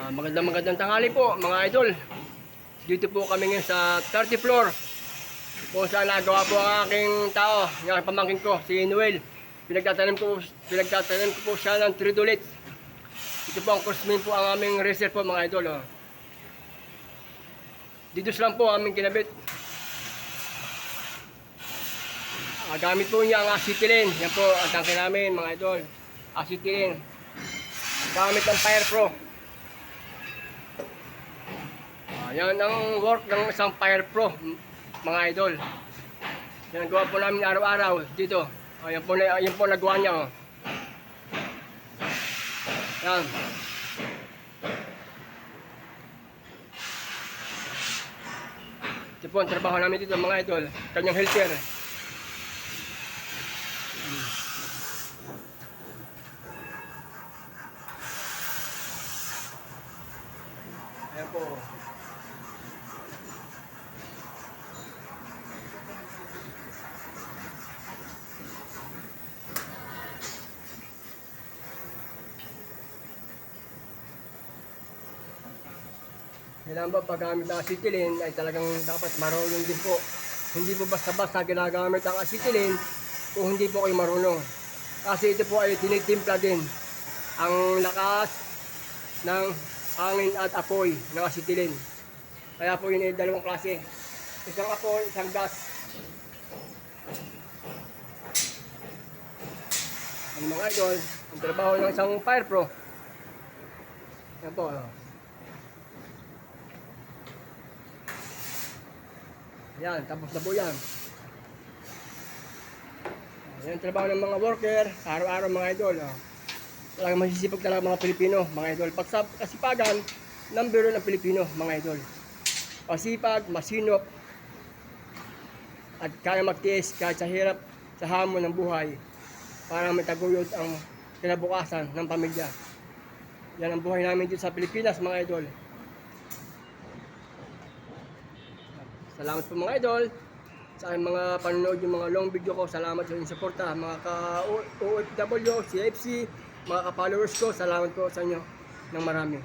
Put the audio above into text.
Magandang tanghali po mga idol. Dito po kami ngayon sa 30th floor kung saan nagawa po ang aking tao, yung pamangkin ko, si Noel. Pinagtatanim ko po siya ng tridolite. Ito po ang crossmin po ang aming reserve po mga idol. Oh. Dito lang po aming kinabit. Gamit po niya ang acetylene. Yan po ang tangke namin mga idol. Acetylene. Gamit ng Fire Pro. Yan ang work ng isang Fire Pro mga idol. Yan ang gawa po namin araw-araw dito. Yan po nagawa niya. Oh. Yan. Ito po ang trabaho namin dito mga idol. Kanyang helper. Ayan po. Kailangan ba paggamit ng acetylene ay talagang dapat marunong din po. Hindi po basta-basta ginagamit ang acetylene kung hindi po kayo marunong. Kasi ito po ay tinitimpla din ang lakas ng hangin at apoy ng acetylene. Kaya po yun ay dalawang klase. Isang apoy, isang gas. Ang mga idol, ang trabaho ng isang Fire Pro. Yan po. Yan, tapos na po yan. Yan ang trabaho ng mga worker, araw-araw mga idol. Talagang masisipag talaga mga Pilipino, mga idol. Kasipagan, number 1 ng Pilipino, mga idol. Masipag, masinop, at kaya magtiis kahit sa hirap, sa hamon ng buhay, para mataguyod ang kinabukasan ng pamilya. Yan ang buhay namin dito sa Pilipinas, mga idol. Salamat po mga idol sa aking mga panonood yung mga long video ko. Salamat sa inyong suporta. Mga ka-OFW, CFC, mga ka-followers ko, salamat po sa inyo ng marami.